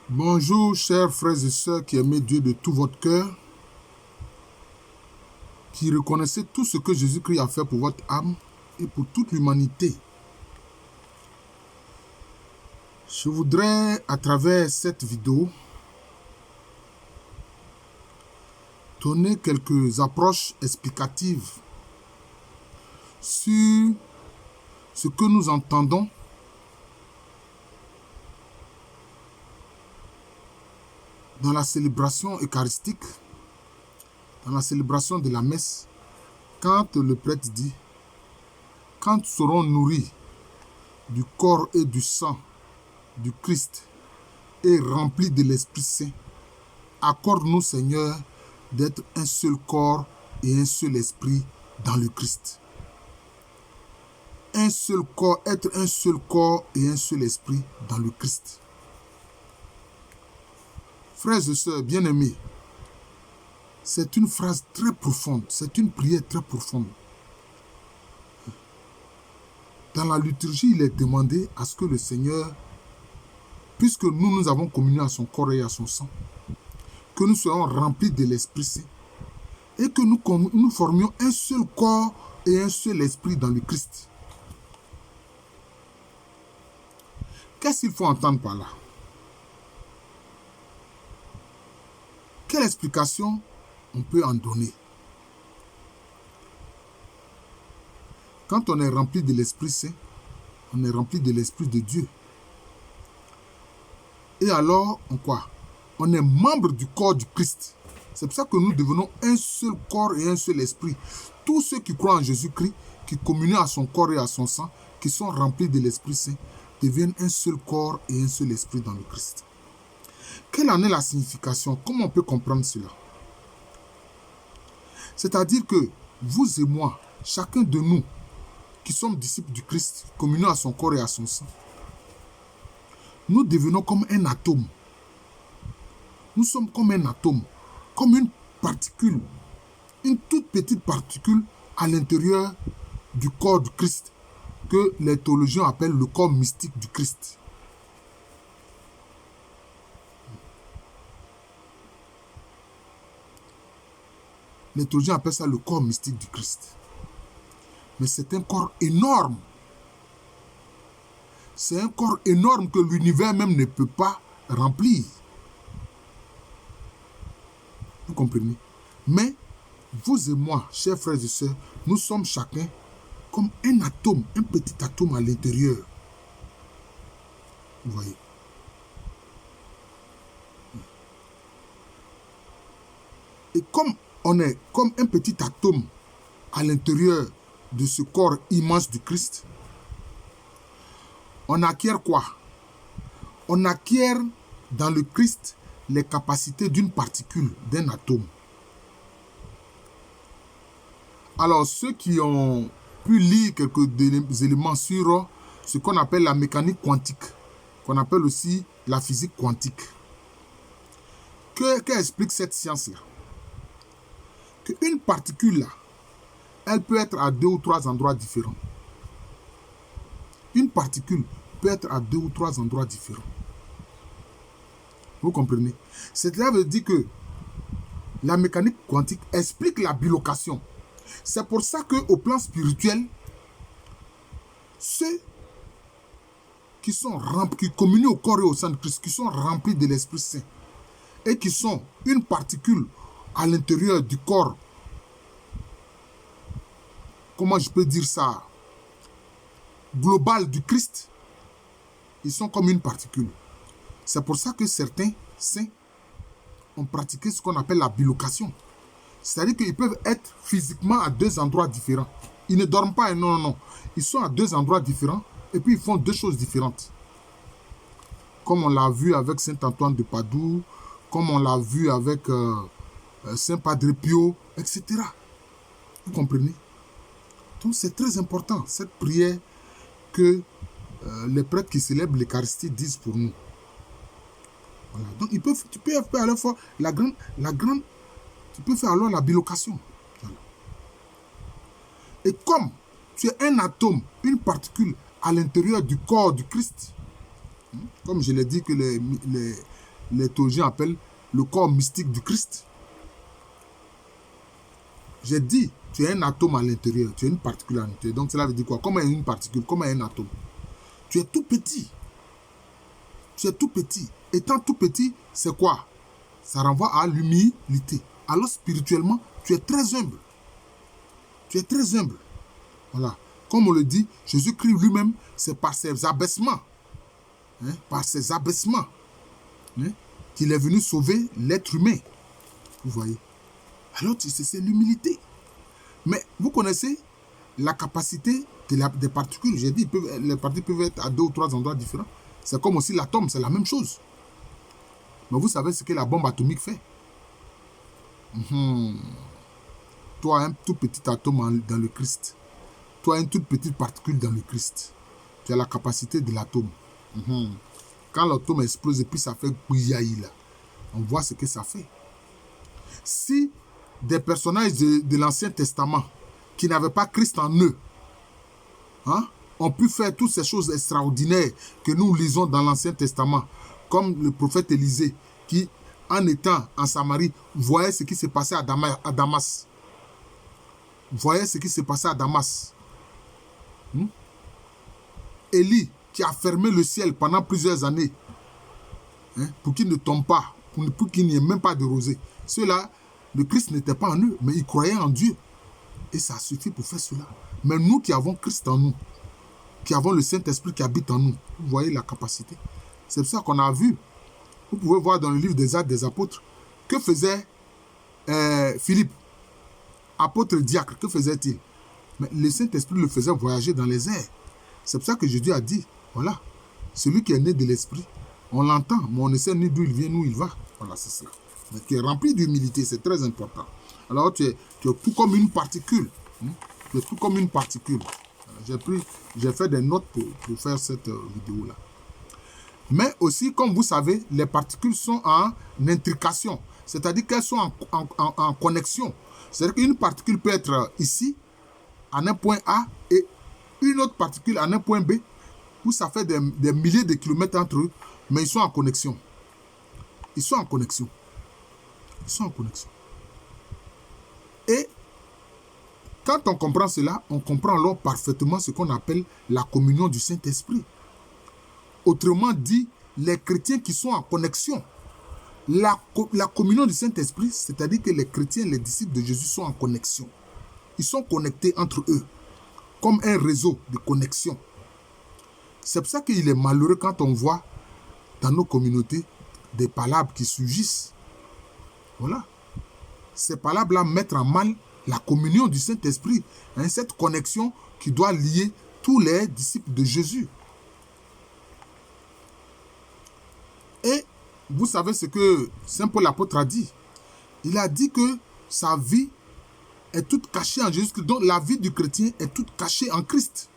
Bonjour, chers frères et sœurs qui aimez Dieu de tout votre cœur, qui reconnaissez tout ce que Jésus-Christ a fait pour votre âme et pour toute l'humanité. Je voudrais, à travers cette vidéo, donner quelques approches explicatives sur ce que nous entendons dans la célébration eucharistique, dans la célébration de la messe, quand le prêtre dit « Quand nous serons nourris du corps et du sang du Christ et remplis de l'Esprit Saint, accorde-nous, Seigneur, d'être un seul corps et un seul esprit dans le Christ. » Un seul corps, être un seul corps et un seul esprit dans le Christ. Frères et sœurs bien-aimés, c'est une phrase très profonde, c'est une prière très profonde. Dans la liturgie, il est demandé à ce que le Seigneur, puisque nous avons communié à son corps et à son sang, que nous soyons remplis de l'Esprit Saint et que nous formions un seul corps et un seul esprit dans le Christ. Qu'est-ce qu'il faut entendre par là? Quelle explication on peut en donner? Quand on est rempli de l'Esprit Saint, on est rempli de l'Esprit de Dieu. Et alors, on est membre du corps du Christ. C'est pour ça que nous devenons un seul corps et un seul esprit. Tous ceux qui croient en Jésus-Christ, qui communient à son corps et à son sang, qui sont remplis de l'Esprit Saint, deviennent un seul corps et un seul esprit dans le Christ. Quelle en est la signification? Comment on peut comprendre cela? C'est-à-dire que vous et moi, chacun de nous, qui sommes disciples du Christ, communiant à son corps et à son sang, nous devenons comme un atome. Nous sommes comme un atome, comme une particule, une toute petite particule à l'intérieur du corps du Christ, que les théologiens appellent le corps mystique du Christ. Les théologiens appellent ça le corps mystique du Christ. Mais c'est un corps énorme. C'est un corps énorme que l'univers même ne peut pas remplir. Vous comprenez? Mais vous et moi, chers frères et sœurs, nous sommes chacun comme un atome, un petit atome à l'intérieur. Vous voyez? Et comme on est comme un petit atome à l'intérieur de ce corps immense du Christ, on acquiert quoi? On acquiert dans le Christ les capacités d'une particule, d'un atome. Alors, ceux qui ont pu lire quelques éléments sur ce qu'on appelle la mécanique quantique, qu'on appelle aussi la physique quantique, qu'explique cette science-là? Qu'une particule, là, elle peut être à 2 ou 3 endroits différents. Une particule peut être à 2 ou 3 endroits différents. Vous comprenez? Cela veut dire que la mécanique quantique explique la bilocation. C'est pour ça qu'au plan spirituel, ceux qui communient au corps et au sang de Christ, qui sont remplis de l'Esprit Saint et qui sont une particule à l'intérieur du corps, comment je peux dire ça, global du Christ, ils sont comme une particule. C'est pour ça que certains saints ont pratiqué ce qu'on appelle la bilocation. C'est-à-dire qu'ils peuvent être physiquement à 2 endroits différents. Ils ne dorment pas, non. Ils sont à 2 endroits différents et puis ils font 2 choses différentes. Comme on l'a vu avec Saint Antoine de Padoue, comme on l'a vu avec Saint Padre Pio, etc. Vous comprenez? Donc c'est très important, cette prière que les prêtres qui célèbrent l'Eucharistie disent pour nous. Voilà. Donc tu peux faire à la fois tu peux faire alors la bilocation. Voilà. Et comme tu es un atome, une particule à l'intérieur du corps du Christ, comme je l'ai dit que les théologiens appellent le corps mystique du Christ. J'ai dit, tu es un atome à l'intérieur, tu es une particule à l'intérieur. Donc cela veut dire quoi? Comment est une particule? Comment est un atome? Tu es tout petit. Tu es tout petit. Étant tout petit, c'est quoi? Ça renvoie à l'humilité. Alors spirituellement, tu es très humble. Tu es très humble. Voilà. Comme on le dit, Jésus-Christ lui-même, c'est par ses abaissements, par ses abaissements, qu'il est venu sauver l'être humain. Vous voyez? Alors, c'est l'humilité. Mais vous connaissez la capacité des particules. J'ai dit, les particules peuvent être à 2 ou 3 endroits différents. C'est comme aussi l'atome, c'est la même chose. Mais vous savez ce que la bombe atomique fait? Toi, un tout petit atome dans le Christ. Toi, une toute petite particule dans le Christ. Tu as la capacité de l'atome. Quand l'atome explose et puis ça fait bouillaï là, on voit ce que ça fait. Si des personnages de l'Ancien Testament qui n'avaient pas Christ en eux, ont pu faire toutes ces choses extraordinaires que nous lisons dans l'Ancien Testament, comme le prophète Élisée, qui, en étant en Samarie, voyait ce qui s'est passé à Damas. Voyait ce qui s'est passé à Damas. Élie, qui a fermé le ciel pendant plusieurs années, pour qu'il ne tombe pas, pour qu'il n'y ait même pas de rosée. Ceux-là, le Christ n'était pas en eux, mais ils croyaient en Dieu. Et ça suffit pour faire cela. Mais nous qui avons Christ en nous, qui avons le Saint-Esprit qui habite en nous, vous voyez la capacité. C'est pour ça qu'on a vu, vous pouvez voir dans le livre des Actes des Apôtres, que faisait Philippe, apôtre diacre, que faisait-il? Mais le Saint-Esprit le faisait voyager dans les airs. C'est pour ça que Jésus a dit, voilà, celui qui est né de l'Esprit, on l'entend, mais on ne sait ni d'où il vient, ni où il va. Voilà, c'est cela. Mais qui est rempli d'humilité, c'est très important. Alors, tu es tout comme une particule. Tu es tout comme une particule. J'ai fait des notes pour faire cette vidéo-là. Mais aussi, comme vous savez, les particules sont en intrication. C'est-à-dire qu'elles sont en connexion. C'est-à-dire qu'une particule peut être ici, en un point A, et une autre particule en un point B, où ça fait des milliers de kilomètres entre eux, mais ils sont en connexion. Ils sont en connexion. Ils sont en connexion. Et quand on comprend cela, on comprend alors parfaitement ce qu'on appelle la communion du Saint-Esprit. Autrement dit, les chrétiens qui sont en connexion. La communion du Saint-Esprit, c'est-à-dire que les chrétiens, les disciples de Jésus sont en connexion. Ils sont connectés entre eux, comme un réseau de connexion. C'est pour ça qu'il est malheureux quand on voit dans nos communautés des palabres qui surgissent. Voilà. Ces palabres-là mettent en mal la communion du Saint-Esprit, cette connexion qui doit lier tous les disciples de Jésus. Et vous savez ce que Saint Paul l'apôtre a dit. Il a dit que sa vie est toute cachée en Jésus-Christ. Donc la vie du chrétien est toute cachée en Christ.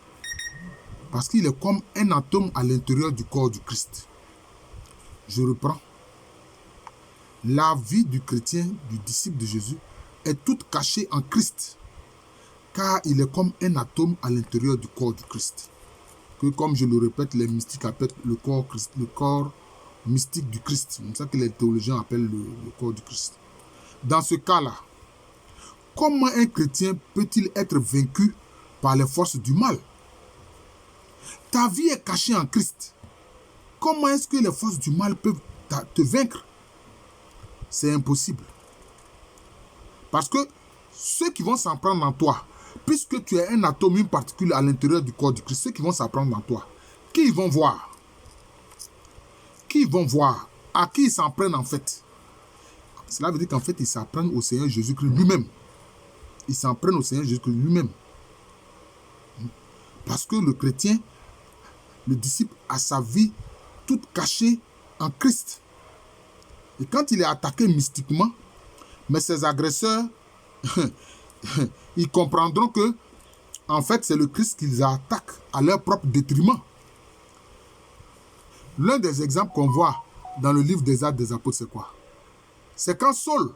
Parce qu'il est comme un atome à l'intérieur du corps du Christ. Je reprends. La vie du chrétien, du disciple de Jésus, est toute cachée en Christ. Car il est comme un atome à l'intérieur du corps du Christ. Que comme je le répète, les mystiques appellent le corps mystique du Christ. C'est comme ça que les théologiens appellent le corps du Christ. Dans ce cas-là, comment un chrétien peut-il être vaincu par les forces du mal? Ta vie est cachée en Christ. Comment est-ce que les forces du mal peuvent te vaincre? C'est impossible. Parce que ceux qui vont s'en prendre en toi, puisque tu es un atome, une particule à l'intérieur du corps du Christ, ceux qui vont s'en prendre en toi, qui ils vont voir? Qui ils vont voir? À qui ils s'en prennent en fait? Cela veut dire qu'en fait, ils s'en prennent au Seigneur Jésus-Christ lui-même. Ils s'en prennent au Seigneur Jésus-Christ lui-même. Parce que le chrétien, le disciple, a sa vie toute cachée en Christ. Et quand il est attaqué mystiquement, mais ses agresseurs, ils comprendront que, en fait, c'est le Christ qu'ils attaquent à leur propre détriment. L'un des exemples qu'on voit dans le livre des Actes des Apôtres, c'est quoi? C'est quand Saul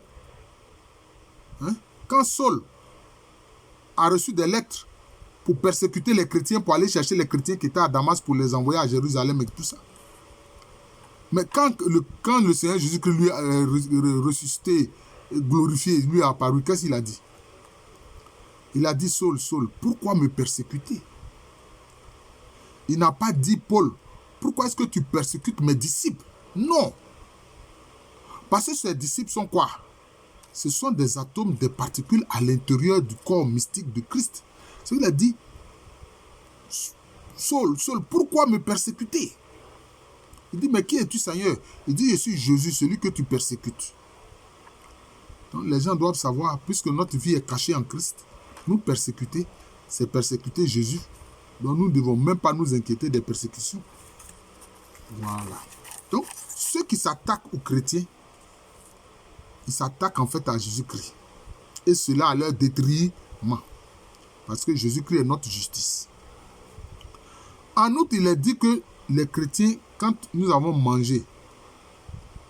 a reçu des lettres pour persécuter les chrétiens, pour aller chercher les chrétiens qui étaient à Damas, pour les envoyer à Jérusalem et tout ça. Mais quand le Seigneur Jésus-Christ lui a ressuscité, glorifié, lui a apparu, qu'est-ce qu'il a dit? Il a dit, Saul, Saul, pourquoi me persécuter? Il n'a pas dit, Paul, pourquoi est-ce que tu persécutes mes disciples? Non. Parce que ces disciples sont quoi? Ce sont des atomes, des particules à l'intérieur du corps mystique de Christ. C'est qu'il a dit, Saul, Saul, pourquoi me persécuter? Il dit, mais qui es-tu, Seigneur? Il dit, je suis Jésus, celui que tu persécutes. Donc, les gens doivent savoir, puisque notre vie est cachée en Christ, nous persécuter, c'est persécuter Jésus. Donc, nous ne devons même pas nous inquiéter des persécutions. Voilà. Donc, ceux qui s'attaquent aux chrétiens, ils s'attaquent en fait à Jésus-Christ. Et cela à leur détriment. Parce que Jésus-Christ est notre justice. En outre, il est dit que les chrétiens, quand nous avons mangé,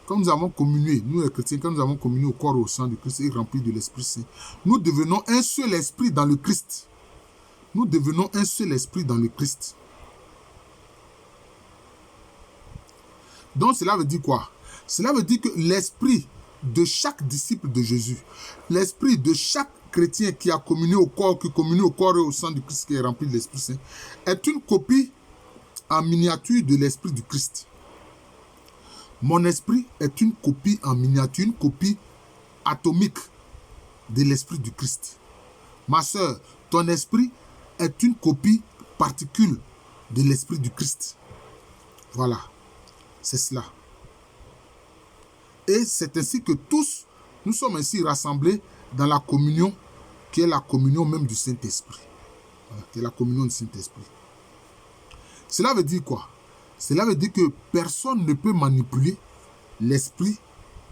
quand nous avons communié, nous les chrétiens, quand nous avons communié au corps et au sang de Christ et rempli de l'Esprit Saint, nous devenons un seul esprit dans le Christ. Nous devenons un seul esprit dans le Christ. Donc cela veut dire quoi? Cela veut dire que l'esprit de chaque disciple de Jésus, l'esprit de chaque chrétien qui a communié au corps, et au sang du Christ, qui est rempli de l'Esprit Saint, est une copie en miniature de l'esprit du Christ. Mon esprit est une copie en miniature, une copie atomique de l'esprit du Christ. Ma soeur, ton esprit est une copie particule de l'esprit du Christ. Voilà, c'est cela. Et c'est ainsi que tous, nous sommes ainsi rassemblés dans la communion, qui est la communion même du Saint-Esprit. Voilà, qui est la communion du Saint-Esprit. Cela veut dire quoi? Cela veut dire que personne ne peut manipuler l'esprit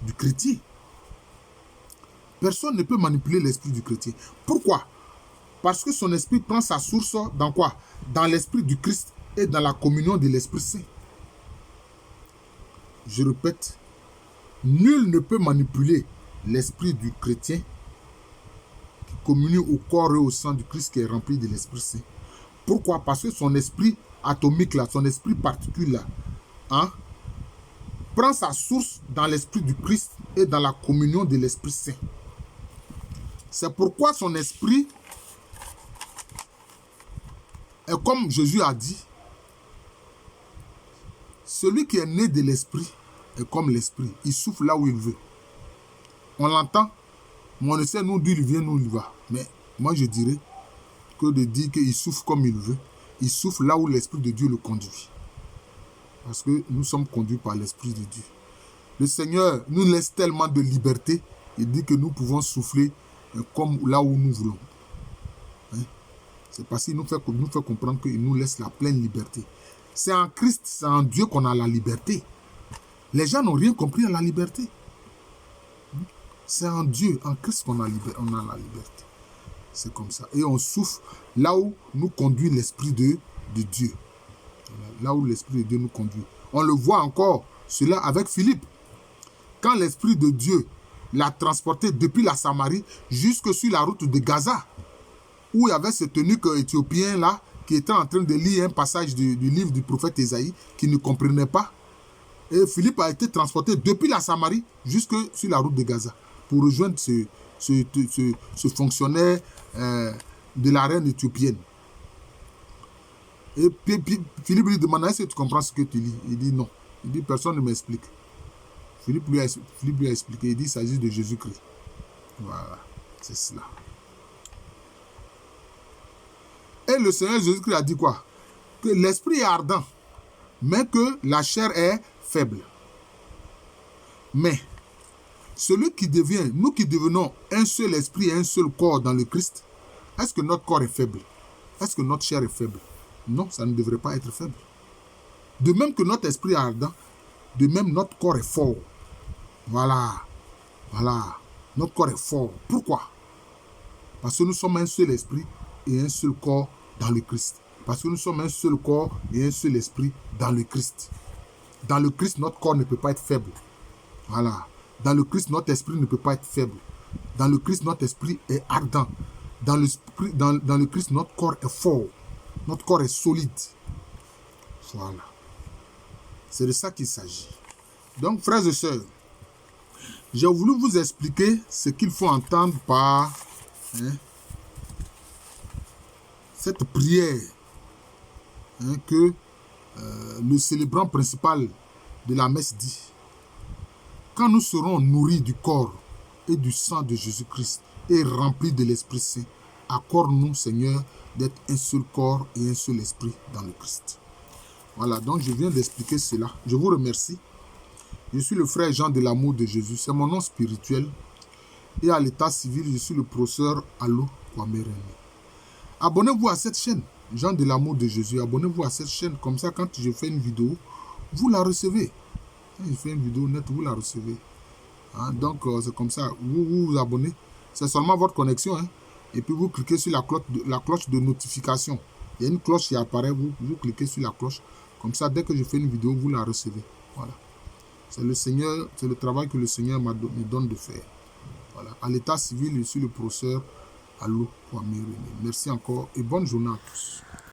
du chrétien. Personne ne peut manipuler l'esprit du chrétien. Pourquoi? Parce que son esprit prend sa source dans quoi? Dans l'esprit du Christ et dans la communion de l'Esprit Saint. Je répète, nul ne peut manipuler l'esprit du chrétien qui communie au corps et au sang du Christ qui est rempli de l'Esprit Saint. Pourquoi? Parce que son esprit atomique là, son esprit particule là, prend sa source dans l'esprit du Christ et dans la communion de l'Esprit Saint. C'est pourquoi son esprit est comme Jésus a dit, celui qui est né de l'esprit est comme l'esprit. Il souffle là où il veut. On l'entend, mais on ne sait nous d'où il vient, d'où il va. Mais moi je dirais que de dire qu'il souffle comme il veut, il souffle là où l'Esprit de Dieu le conduit. Parce que nous sommes conduits par l'Esprit de Dieu. Le Seigneur nous laisse tellement de liberté, il dit que nous pouvons souffler comme là où nous voulons. C'est parce qu'il nous fait comprendre qu'il nous laisse la pleine liberté. C'est en Christ, c'est en Dieu qu'on a la liberté. Les gens n'ont rien compris à la liberté. C'est en Dieu, en Christ qu'on a la liberté. C'est comme ça. Et on souffle là où nous conduit l'Esprit de Dieu. Là où l'Esprit de Dieu nous conduit. On le voit encore, cela avec Philippe. Quand l'Esprit de Dieu l'a transporté depuis la Samarie jusque sur la route de Gaza, où il y avait cet eunuque éthiopien là, qui était en train de lire un passage du livre du prophète Ésaïe, qui ne comprenait pas. Et Philippe a été transporté depuis la Samarie jusque sur la route de Gaza pour rejoindre ce fonctionnaire de la reine éthiopienne. Et puis, Philippe lui demande, est-ce que tu comprends ce que tu lis? Il dit non. Il dit, personne ne m'explique. Philippe lui a expliqué, il dit, il s'agit de Jésus-Christ. Voilà, c'est cela. Et le Seigneur Jésus-Christ a dit quoi? Que l'esprit est ardent, mais que la chair est faible. Mais, nous qui devenons un seul esprit et un seul corps dans le Christ, est-ce que notre corps est faible? Est-ce que notre chair est faible? Non, ça ne devrait pas être faible. De même que notre esprit est ardent, de même notre corps est fort. Voilà. Notre corps est fort. Pourquoi? Parce que nous sommes un seul esprit et un seul corps dans le Christ. Parce que nous sommes un seul corps et un seul esprit dans le Christ. Dans le Christ, notre corps ne peut pas être faible. Voilà. Dans le Christ, notre esprit ne peut pas être faible. Dans le Christ, notre esprit est ardent. Dans le Christ, notre corps est fort. Notre corps est solide. Voilà. C'est de ça qu'il s'agit. Donc, frères et sœurs, j'ai voulu vous expliquer ce qu'il faut entendre par cette prière que le célébrant principal de la messe dit. Quand nous serons nourris du corps et du sang de Jésus-Christ et remplis de l'Esprit Saint, accorde-nous, Seigneur, d'être un seul corps et un seul esprit dans le Christ. Voilà, donc je viens d'expliquer cela. Je vous remercie. Je suis le frère Jean de l'amour de Jésus. C'est mon nom spirituel. Et à l'état civil, je suis le professeur Allo Kwame. Abonnez-vous à cette chaîne, Jean de l'amour de Jésus. Abonnez-vous à cette chaîne. Comme ça, quand je fais une vidéo, vous la recevez. Quand je fais une vidéo nette, vous la recevez. Hein? Donc, c'est comme ça. Vous abonnez. C'est seulement votre connexion. Hein? Et puis, vous cliquez sur la cloche de notification. Il y a une cloche qui apparaît. Vous cliquez sur la cloche. Comme ça, dès que je fais une vidéo, vous la recevez. Voilà. C'est le Seigneur, c'est le travail que le Seigneur me donne de faire. Voilà. À l'état civil, je suis le professeur Allo Kwame. Merci encore et bonne journée à tous.